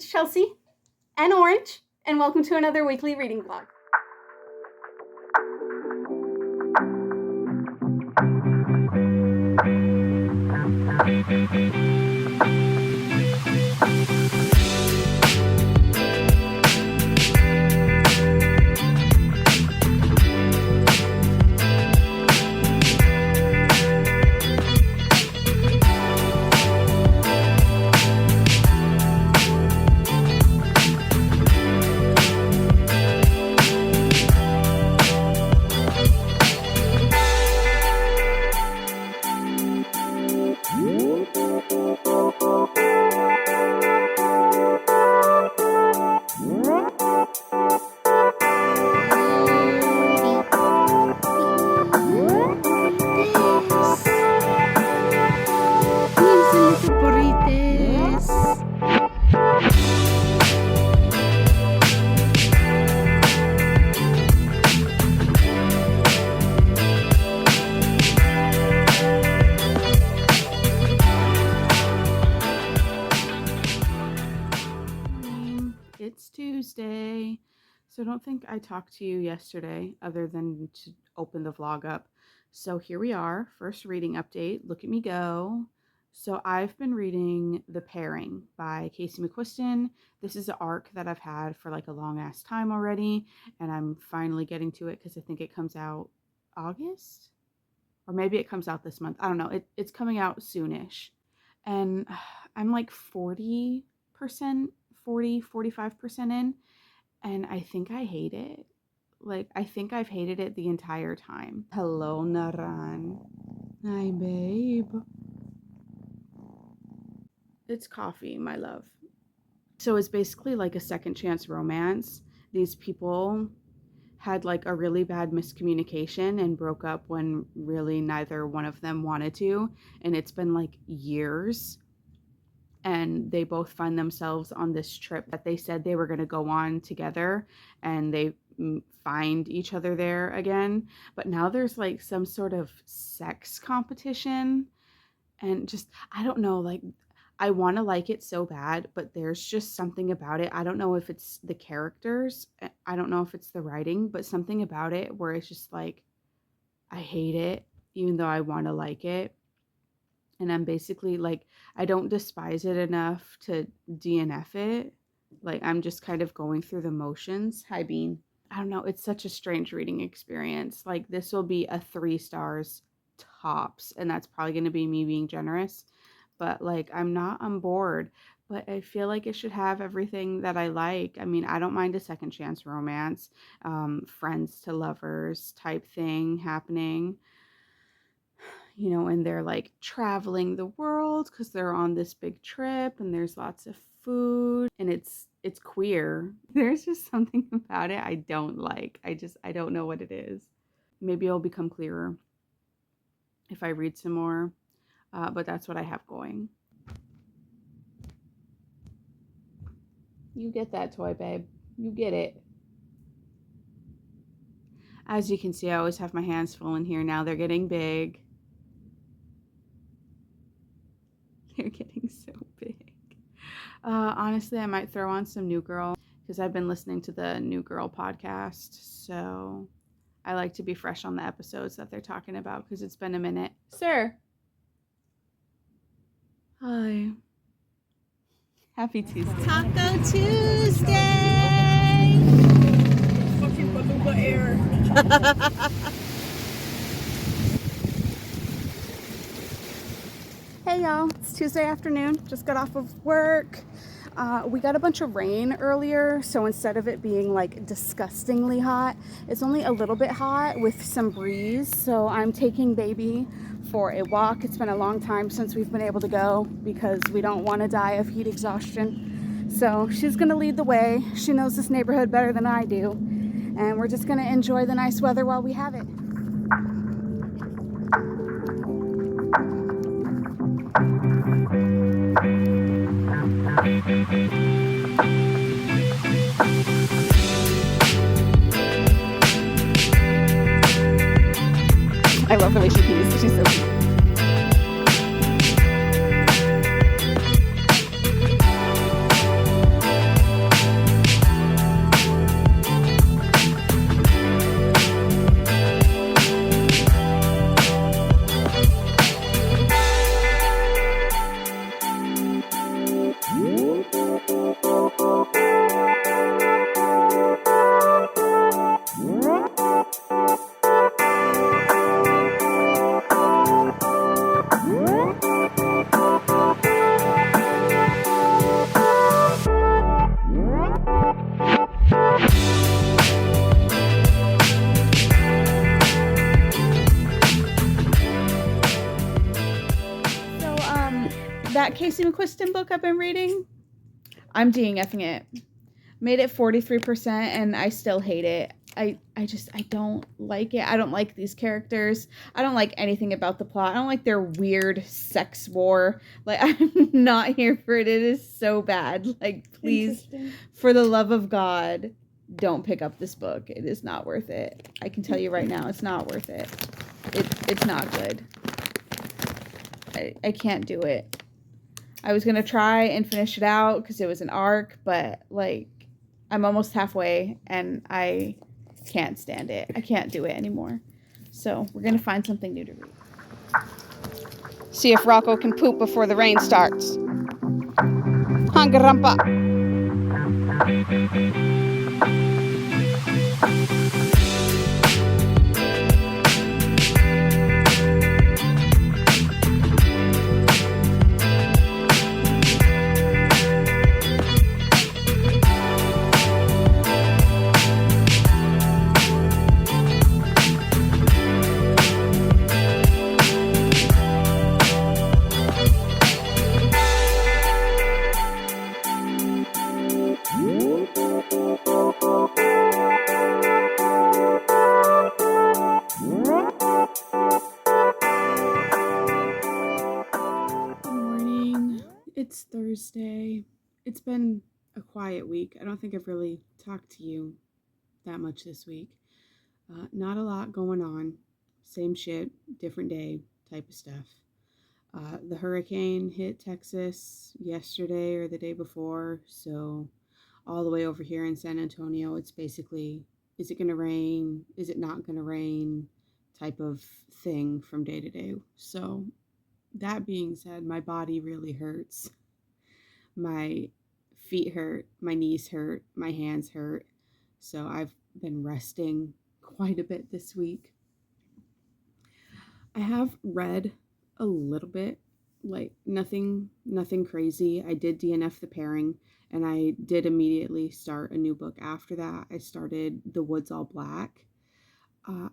it's Chelsea and Orange, and welcome to another weekly reading vlog. It's Tuesday, so I don't think I talked to you yesterday other than to open the vlog up. So here we are, first reading update. Look at me go. So I've been reading The Pairing by Casey McQuiston. This is an arc that I've had for like a long ass time already, and I'm finally getting to it because I think it comes out August, or maybe it comes out this month. I don't know. It's coming out soonish, and I'm like 45% in, and I think I hate it. Like, I think I've hated it the entire time. Hello, Naran. Hi, babe. It's coffee, my love. So it's basically like a second chance romance. These people had like a really bad miscommunication and broke up when really neither one of them wanted to, and it's been like years. And they both find themselves on this trip that they said they were going to go on together, and they find each other there again. But now there's like some sort of sex competition, and just, I don't know, like, I want to like it so bad, but there's just something about it. I don't know if it's the characters, I don't know if it's the writing, but something about it where it's just like, I hate it, even though I want to like it. And I'm basically like, I don't despise it enough to DNF it. Like, I'm just kind of going through the motions. Hi, Bean. I don't know. It's such a strange reading experience. Like, this will be a 3 stars tops, and that's probably going to be me being generous. But like, I'm not on board, but I feel like it should have everything that I like. I mean, I don't mind a second chance romance, friends to lovers type thing happening. You know, and they're like traveling the world because they're on this big trip, and there's lots of food, and it's queer. There's just something about it I don't like. I don't know what it is. Maybe it'll become clearer if I read some more, but that's what I have going. You get that toy, babe. You get it. As you can see, I always have my hands full in here now. They're getting big. They're getting so big. Honestly, I might throw on some New Girl because I've been listening to the New Girl podcast. So I like to be fresh on the episodes that they're talking about because it's been a minute. Sir. Hi. Happy Tuesday. Taco Tuesday. Fucking Baluba air. Hey y'all, it's Tuesday afternoon, just got off of work. We got a bunch of rain earlier, so instead of it being like disgustingly hot, it's only a little bit hot with some breeze. So I'm taking baby for a walk. It's been a long time since we've been able to go because we don't want to die of heat exhaustion. So she's gonna lead the way. She knows this neighborhood better than I do, and we're just gonna enjoy the nice weather while we have it. I love the way she pees. She's so cute. Casey McQuiston book I've been reading. I'm DNFing it. Made it 43% and I still hate it. I don't like it. I don't like these characters. I don't like anything about the plot. I don't like their weird sex war. Like, I'm not here for it. It is so bad. Like, please, for the love of God, don't pick up this book. It is not worth it. I can tell you right now, it's not worth it. It's not good. I can't do it. I was going to try and finish it out because it was an arc, but, like, I'm almost halfway and I can't stand it. I can't do it anymore. So we're going to find something new to read. See if Rocco can poop before the rain starts. Hangarumpa. It's Thursday. It's been a quiet week. I don't think I've really talked to you that much this week. Not a lot going on. Same shit, different day type of stuff. The hurricane hit Texas yesterday or the day before, so all the way over here in San Antonio, it's basically, is it going to rain? Is it not going to rain? Type of thing from day to day. So that being said, my body really hurts. My feet hurt, my knees hurt, my hands hurt. So I've been resting quite a bit this week. I have read a little bit, like nothing crazy. I did DNF the pairing and I did immediately start a new book after that. I started The Woods All Black.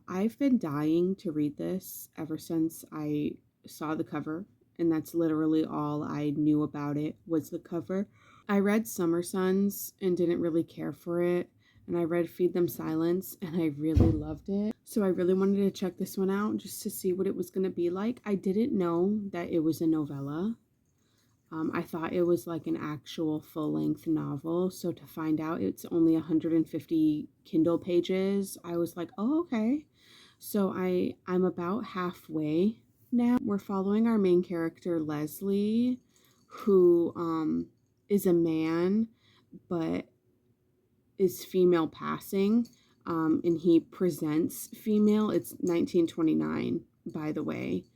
I've been dying to read this ever since I saw the cover, and that's literally all I knew about it was the cover. I read Summer Sons and didn't really care for it, and I read Feed Them Silence and I really loved it. So I really wanted to check this one out just to see what it was going to be like. I didn't know that it was a novella. I thought it was like an actual full-length novel, so to find out it's only 150 Kindle pages, I was like, oh, okay. So I'm about halfway now. We're following our main character, Leslie, who is a man, but is female passing, and he presents female. It's 1929, by the way.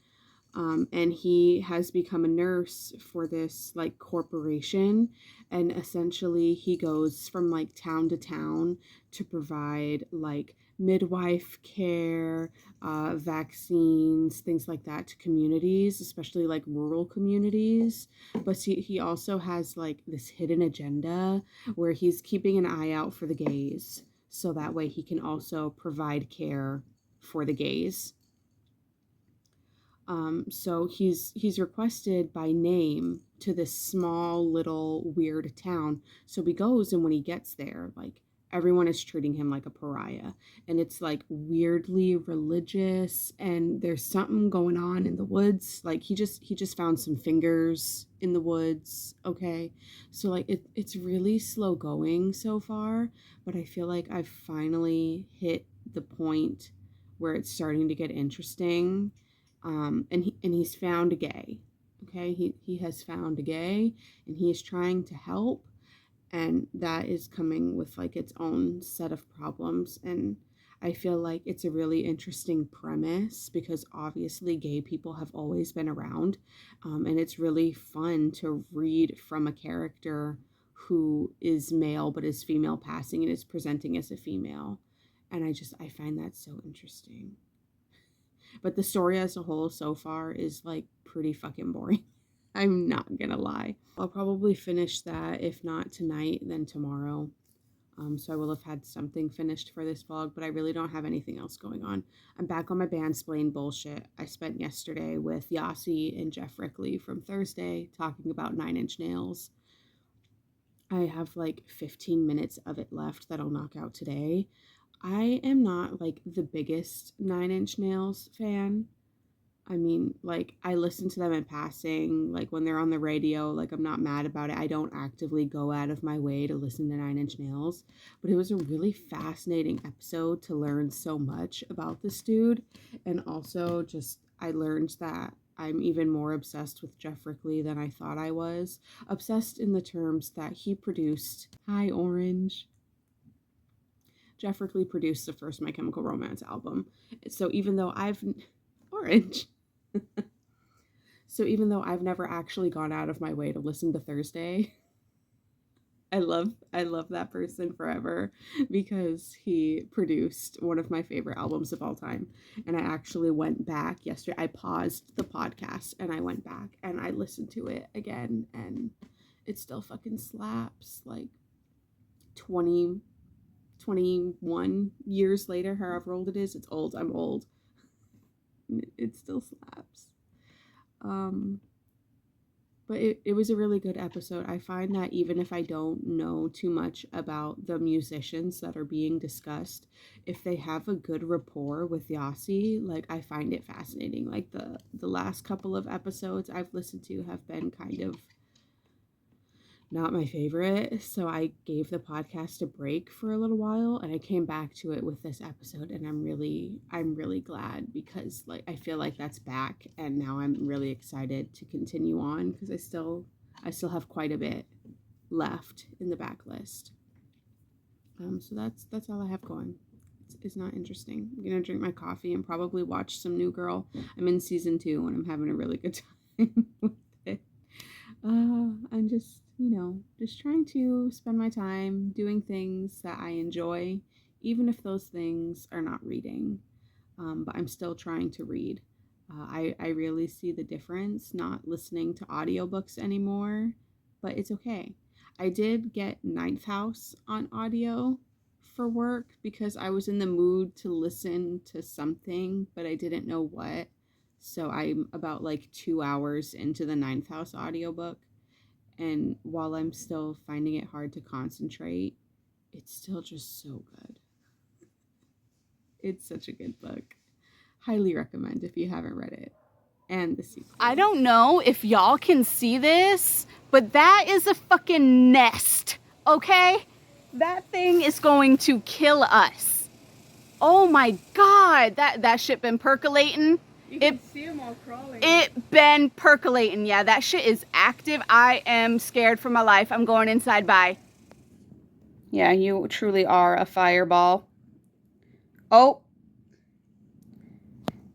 And he has become a nurse for this like corporation, and essentially he goes from like town to town to provide like midwife care, vaccines, things like that to communities, especially like rural communities. But he also has like this hidden agenda where he's keeping an eye out for the gays, so that way he can also provide care for the gays. So he's requested by name to this small little weird town. So he goes, and when he gets there, like everyone is treating him like a pariah, and it's like weirdly religious, and there's something going on in the woods. Like he just found some fingers in the woods. Okay, so like it's really slow going so far, but I feel like I've finally hit the point where it's starting to get interesting. And he's found a gay. Okay, he has found a gay, and he is trying to help, and that is coming with like its own set of problems. And I feel like it's a really interesting premise because obviously gay people have always been around, and it's really fun to read from a character who is male but is female passing and is presenting as a female, and I find that so interesting. But the story as a whole so far is like pretty fucking boring. I'm not gonna lie. I'll probably finish that, if not tonight, then tomorrow. So I will have had something finished for this vlog, but I really don't have anything else going on. I'm back on my bandsplain bullshit. I spent yesterday with Yasi and Jeff Rickley from Thursday talking about 9 Inch Nails. I have like 15 minutes of it left that I'll knock out today. I am not like the biggest 9 Inch Nails fan. I mean, like, I listen to them in passing, like, when they're on the radio, like, I'm not mad about it. I don't actively go out of my way to listen to 9 Inch Nails, but it was a really fascinating episode to learn so much about this dude, and also just, I learned that I'm even more obsessed with Jeff Rickley than I thought I was. Obsessed in the terms that he produced, hi, Orange. Jeff Rickley produced the first My Chemical Romance album, so even though Orange. So even though I've never actually gone out of my way to listen to Thursday, I love that person forever because he produced one of my favorite albums of all time. And I actually went back yesterday. I paused the podcast and I went back and I listened to it again, and it still fucking slaps. Like 20, 21 years later, however old it is, it's old. I'm old. It still slaps. But it was a really good episode. I find that even if I don't know too much about the musicians that are being discussed, if they have a good rapport with Yasi, like, I find it fascinating. Like, the last couple of episodes I've listened to have been kind of not my favorite, so I gave the podcast a break for a little while, and I came back to it with this episode, and I'm really glad, because like I feel like that's back, and now I'm really excited to continue on because I still have quite a bit left in the backlist. So that's all I have going. It's not interesting. I'm gonna drink my coffee and probably watch some New Girl. I'm in season 2 and I'm having a really good time with it. I'm just, just trying to spend my time doing things that I enjoy, even if those things are not reading. But I'm still trying to read. I really see the difference not listening to audiobooks anymore, but it's okay. I did get Ninth House on audio for work because I was in the mood to listen to something, but I didn't know what. So I'm about like 2 hours into the Ninth House audiobook. And while I'm still finding it hard to concentrate, it's still just so good. It's such a good book. Highly recommend if you haven't read it. And the sequel. I don't know if y'all can see this, but that is a fucking nest, okay? That thing is going to kill us. Oh my God, that shit been percolating. You can see them all crawling. It been percolating. Yeah, that shit is active. I am scared for my life. I'm going inside. Bye. Yeah, you truly are a fireball. Oh.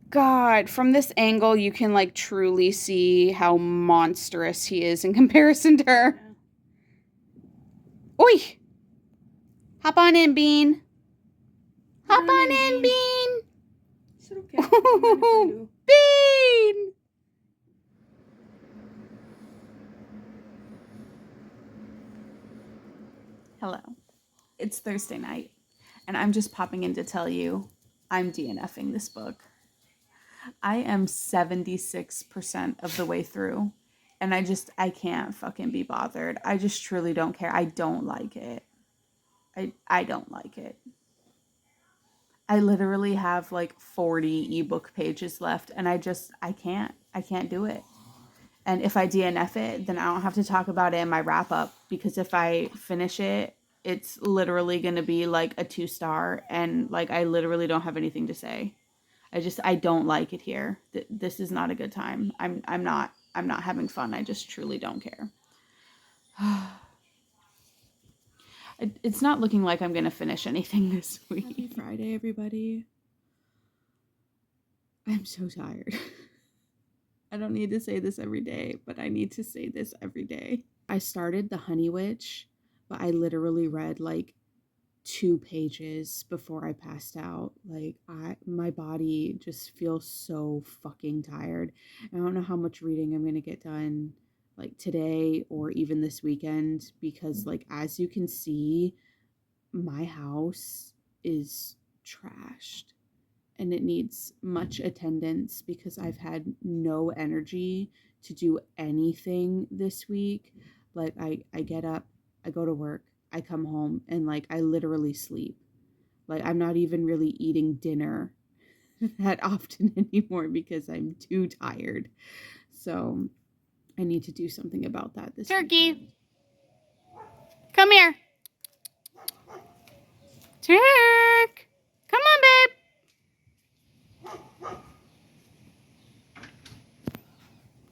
God, from this angle, you can like truly see how monstrous he is in comparison to her. Yeah. Oi! Hop on in, Bean. Hop on in, Bean. Is it okay? I don't mind if I do. Bean! Hello. It's Thursday night, and I'm just popping in to tell you I'm DNFing this book. I am 76% of the way through, and I can't fucking be bothered. I just truly don't care. I don't like it. I don't like it. I literally have like 40 ebook pages left, and I can't do it. And if I DNF it, then I don't have to talk about it in my wrap up, because if I finish it, it's literally going to be like a 2-star, and like I literally don't have anything to say. I don't like it here. This is not a good time. I'm not having fun. I just truly don't care. It's not looking like I'm going to finish anything this week. Happy Friday, everybody. I'm so tired. I don't need to say this every day, but I need to say this every day. I started The Honey Witch, but I literally read like 2 pages before I passed out. Like, my body just feels so fucking tired. I don't know how much reading I'm gonna get done like today or even this weekend, because like, as you can see, my house is trashed and it needs much attendance because I've had no energy to do anything this week. Like I get up, I go to work, I come home, and like I literally sleep. Like I'm not even really eating dinner that often anymore because I'm too tired. So I need to do something about that this Turkey, weekend. come here. Turk, come on, babe.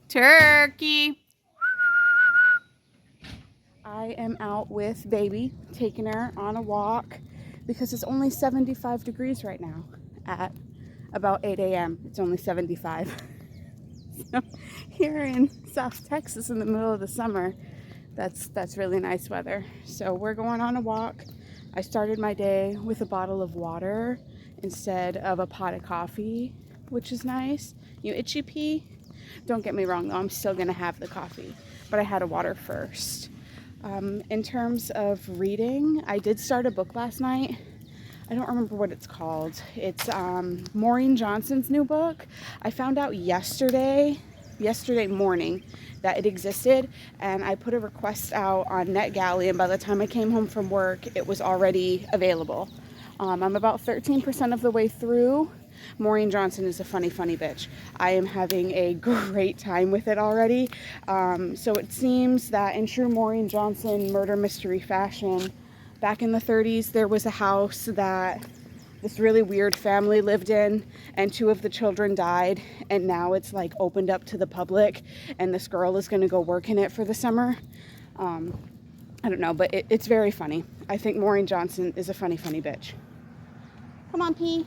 Turkey. I am out with baby, taking her on a walk because it's only 75 degrees right now at about 8 a.m. It's only 75. So here in South Texas in the middle of the summer, that's really nice weather. So we're going on a walk. I started my day with a bottle of water instead of a pot of coffee, which is nice. You itchy pee? Don't get me wrong though, I'm still gonna have the coffee, but I had a water first. In terms of reading, I did start a book last night. I don't remember what it's called. It's Maureen Johnson's new book. I found out yesterday morning that it existed, and I put a request out on NetGalley, and by the time I came home from work, it was already available. I'm about 13% of the way through. Maureen Johnson is a funny bitch. I am having a great time with it already. So it seems that in true Maureen Johnson murder mystery fashion, back in the 30s, there was a house that this really weird family lived in, and 2 of the children died, and now it's like opened up to the public, and this girl is going to go work in it for the summer. I don't know, but it's very funny. I think Maureen Johnson is a funny bitch. Come on, P.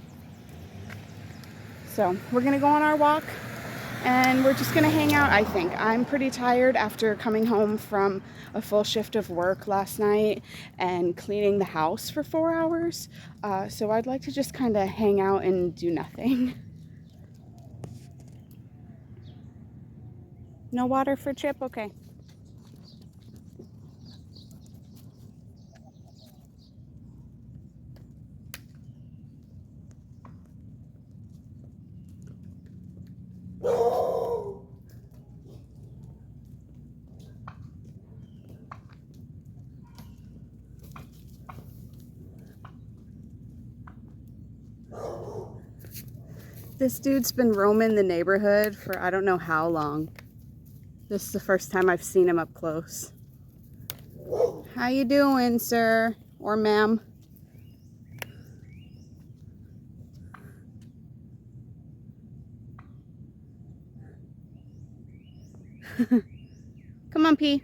So we're going to go on our walk, and we're just going to hang out, I think. I'm pretty tired after coming home from a full shift of work last night and cleaning the house for 4 hours. So I'd like to just kind of hang out and do nothing. No water for Chip? Okay. This dude's been roaming the neighborhood for I don't know how long. This is the first time I've seen him up close. How you doing, sir? Or ma'am? Come on, P.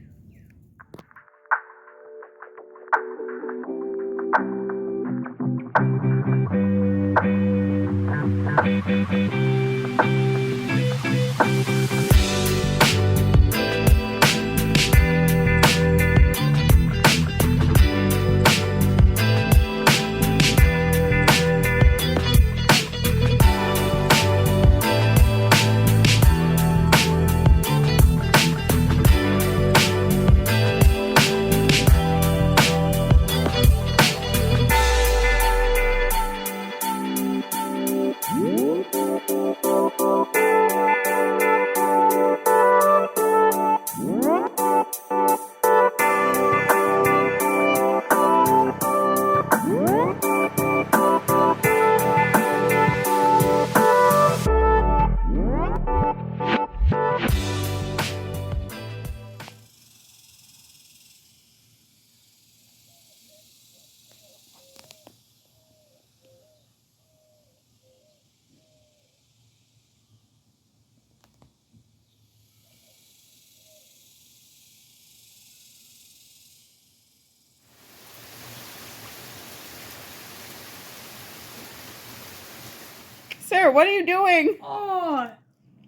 Sir, what are you doing? Oh,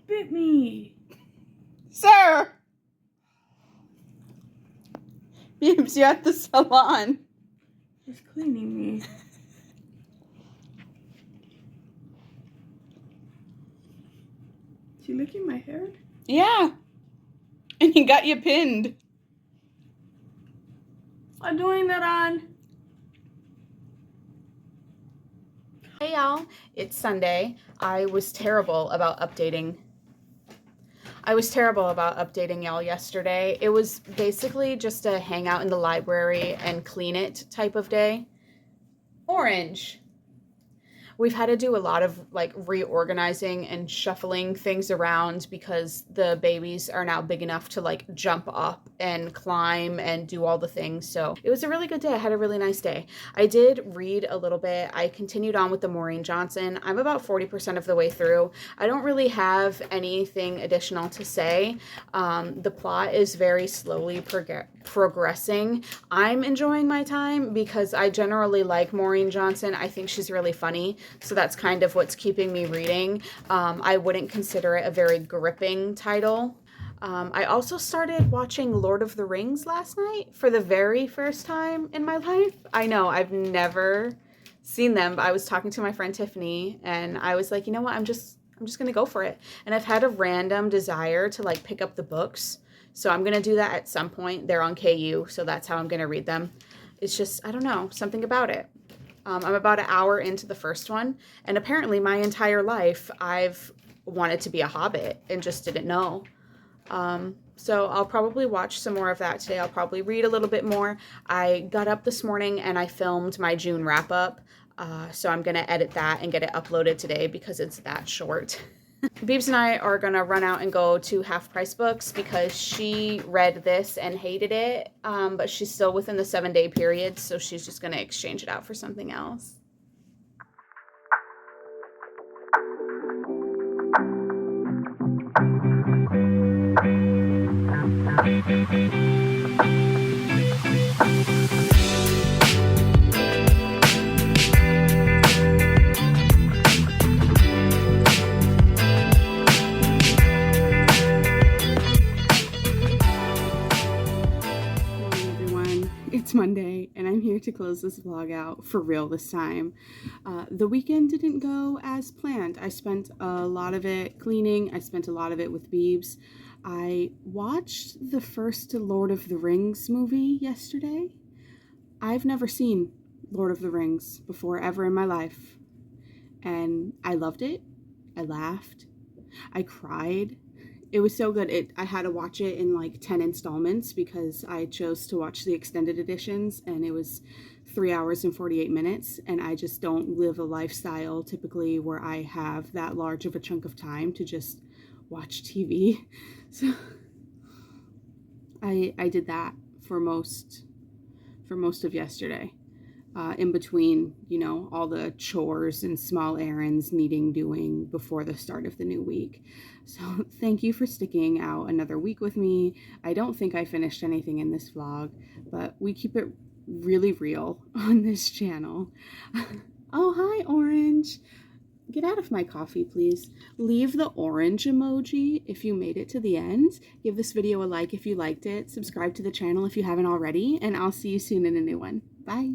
bit me. Sir! Beebs, you at the salon. He's cleaning me. Is he licking my hair? Yeah. And he got you pinned. I'm doing that on. Hey y'all, it's Sunday. I was terrible about updating y'all yesterday. It was basically just a hang out in the library and clean it type of day. Orange. We've had to do a lot of like reorganizing and shuffling things around because the babies are now big enough to like jump up and climb and do all the things. So it was a really good day. I had a really nice day. I did read a little bit. I continued on with the Maureen Johnson. I'm about 40% of the way through. I don't really have anything additional to say. The plot is very slowly progressing. I'm enjoying my time because I generally like Maureen Johnson. I think she's really funny. So that's kind of what's keeping me reading. I wouldn't consider it a very gripping title. I also started watching Lord of the Rings last night for the very first time in my life. I know, I've never seen them, but I was talking to my friend Tiffany and I was like, you know what, I'm just gonna go for it. And I've had a random desire to like pick up the books. So I'm gonna do that at some point. They're on KU, so that's how I'm gonna read them. It's just, I don't know, something about it. I'm about an hour into the first one, and apparently my entire life I've wanted to be a hobbit and just didn't know. So I'll probably watch some more of that today. I'll probably read a little bit more. I got up this morning and I filmed my June wrap up. So I'm going to edit that and get it uploaded today because it's that short. Beebs and I are going to run out and go to Half Price Books because she read this and hated it, but she's still within the 7-day period, so she's just going to exchange it out for something else. It's Monday and I'm here to close this vlog out for real this time. The weekend didn't go as planned. I spent a lot of it cleaning. I spent a lot of it with Beebs. I watched the first Lord of the Rings movie yesterday. I've never seen Lord of the Rings before ever in my life. And I loved it. I laughed. I cried. It was so good. I had to watch it in like 10 installments because I chose to watch the extended editions and it was 3 hours and 48 minutes. And I just don't live a lifestyle typically where I have that large of a chunk of time to just watch TV. So I did that for most of yesterday. In between, you know, all the chores and small errands needing doing before the start of the new week. So thank you for sticking out another week with me. I don't think I finished anything in this vlog, but we keep it really real on this channel. Oh, hi, Orange. Get out of my coffee, please. Leave the orange emoji if you made it to the end. Give this video a like if you liked it. Subscribe to the channel if you haven't already, and I'll see you soon in a new one. Bye.